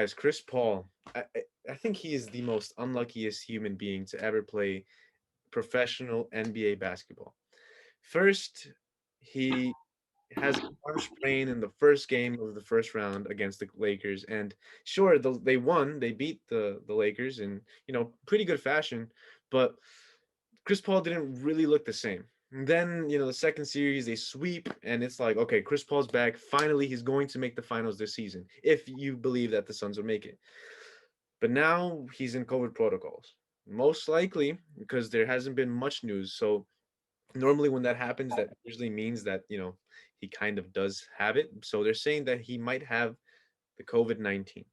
Guys, Chris Paul, I think he is the most unluckiest human being to ever play professional NBA basketball. First, he has a arm sprain in the first game of the first round against the Lakers, and sure, they won. They beat the Lakers in pretty good fashion, but Chris Paul didn't really look the same. And then the second series they sweep, and it's like, okay, Chris Paul's back. Finally, he's going to make the finals this season, if you believe that the Suns will make it. But now he's in COVID protocols, most likely because there hasn't been much news. So normally when that happens, that usually means that he kind of does have it. So they're saying that he might have the COVID-19.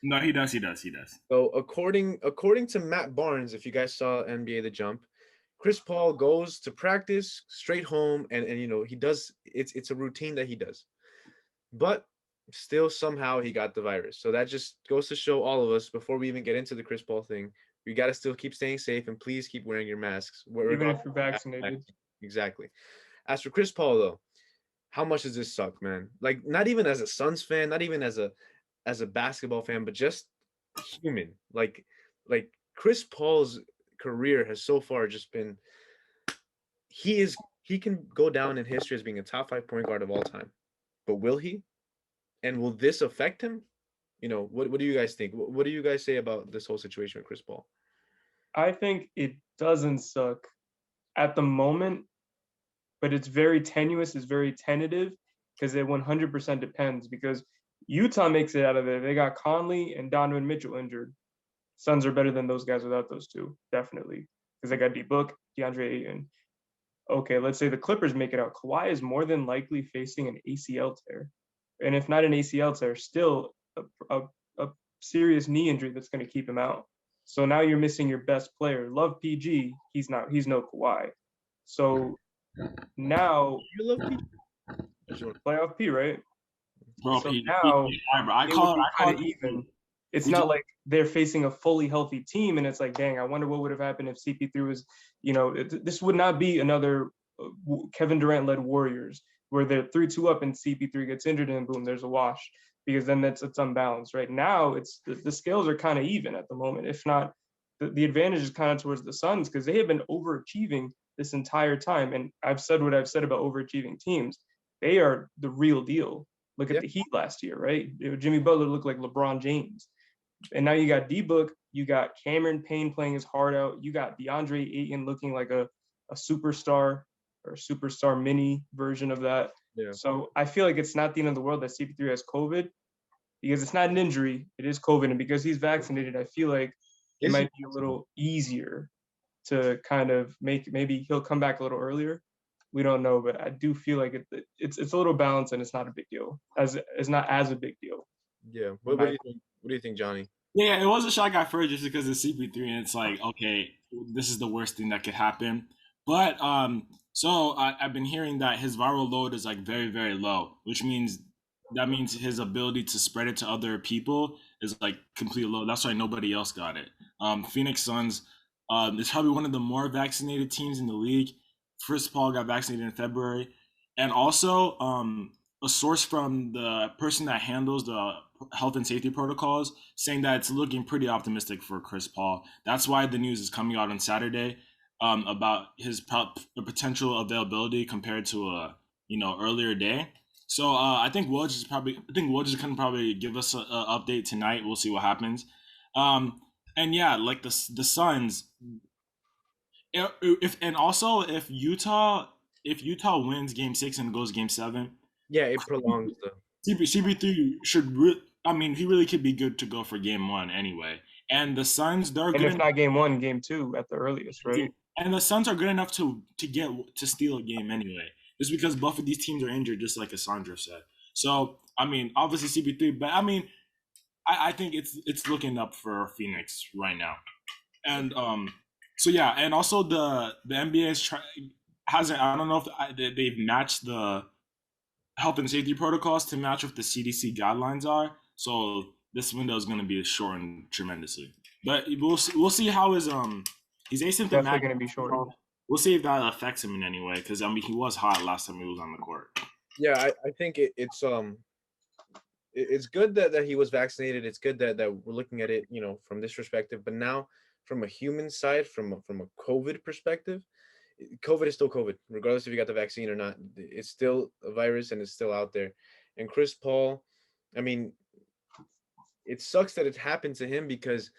No, he does. He does. He does. So according to Matt Barnes, if you guys saw NBA The Jump, Chris Paul goes to practice straight home, and he does, it's a routine that he does. But still somehow he got the virus. So that just goes to show all of us, before we even get into the Chris Paul thing, we got to still keep staying safe, and please keep wearing your masks. Even if you're vaccinated. Exactly. As for Chris Paul though, how much does this suck, man? Like, not even as a Suns fan, not even as a basketball fan, but just human. Like Chris Paul's career has so far just been, he can go down in history as being a top 5 point guard of all time. But will he? And will this affect him? What do you guys think? What do you guys say about this whole situation with Chris Paul? I think it doesn't suck at the moment, but it's very tenuous, it's very tentative, because it 100% depends, because Utah makes it out of there. They got Conley and Donovan Mitchell injured. Suns are better than those guys without those two, definitely, because they got D-Book, DeAndre Ayton. Okay, let's say the Clippers make it out. Kawhi is more than likely facing an ACL tear. And if not an ACL tear, still a serious knee injury that's going to keep him out. So now you're missing your best player. Love PG, he's no Kawhi. So now You love PG? playoff P, right? Bro, So P, now I call it even. It's not like they're facing a fully healthy team, and it's like, dang, I wonder what would have happened if CP3 was, this would not be another Kevin Durant-led Warriors where they're 3-2 up and CP3 gets injured and boom, there's a wash, because then it's unbalanced. Right now, it's the scales are kind of even at the moment. If not, the advantage is kind of towards the Suns, because they have been overachieving this entire time. And I've said what I've said about overachieving teams. They are the real deal. Look at the Heat last year, right? Jimmy Butler looked like LeBron James. And now you got D-Book, you got Cameron Payne playing his heart out, you got DeAndre Ayton looking like a superstar, or a superstar mini version of that. Yeah. So I feel like it's not the end of the world that CP3 has COVID, because it's not an injury, it is COVID. And because he's vaccinated, I feel like it might be a little easier to kind of maybe he'll come back a little earlier. We don't know, but I do feel like it's a little balanced, and it's not a big deal. It's not as a big deal. Yeah. What do you think? What do you think, Johnny? Yeah, it was a shock at first just because of CP3, and it's like, okay, this is the worst thing that could happen. But so I've been hearing that his viral load is like very, very low, which means his ability to spread it to other people is like completely low. That's why nobody else got it. Phoenix Suns is probably one of the more vaccinated teams in the league. Chris Paul got vaccinated in February, and also a source from the person that handles the health and safety protocols saying that it's looking pretty optimistic for Chris Paul. That's why the news is coming out on Saturday about his potential availability compared to a earlier day. So I think Woj is going to probably give us an update tonight. We'll see what happens. And yeah, like the Suns. If Utah wins Game 6 and goes Game 7, yeah, it prolongs the CP3 should. He really could be good to go for Game 1 anyway. And the Suns, they're and good. if not Game 1, Game 2 at the earliest, right? And the Suns are good enough to steal a game anyway, just because both of these teams are injured, just like Cassandra said. So obviously CP3, but I think it's looking up for Phoenix right now, and so yeah, and also the NBA hasn't. I don't know if they've matched the health and safety protocols to match what the CDC guidelines are. So this window is going to be shortened tremendously. But we'll see how he's asymptomatic. Definitely going to be short. We'll see if that affects him in any way, because he was hot last time he was on the court. Yeah, I think it's it's good that he was vaccinated. It's good that we're looking at it, from this perspective. But now, from a human side, from a COVID perspective, COVID is still COVID, regardless if you got the vaccine or not. It's still a virus and it's still out there. And Chris Paul, I mean, it sucks that it happened to him because,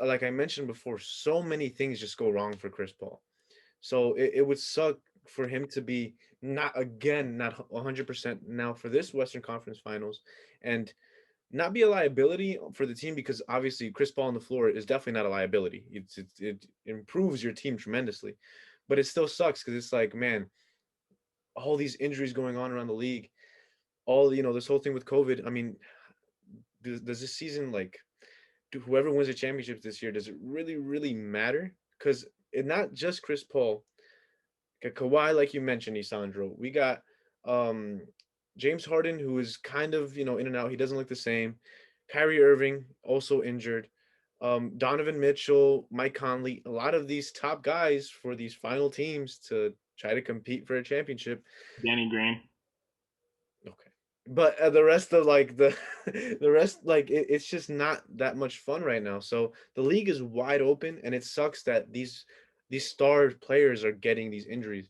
like I mentioned before, so many things just go wrong for Chris Paul. So it would suck for him to be not 100% now for this Western Conference Finals, and not be a liability for the team, because obviously Chris Paul on the floor is definitely not a liability. It improves your team tremendously, but it still sucks because it's like, man, all these injuries going on around the league, all this whole thing with COVID. I mean, does this season, like, whoever wins the championships this year, does it really matter? Because it not just Chris Paul, Kawhi, like you mentioned, Isandro. We got um James Harden, who is kind of in and out. He doesn't look the same. Kyrie Irving also injured. Donovan Mitchell, Mike Conley, a lot of these top guys for these final teams to try to compete for a championship. Danny Green. Okay. But the rest of, like, the the rest, like, it's just not that much fun right now. So the league is wide open, and it sucks that these star players are getting these injuries.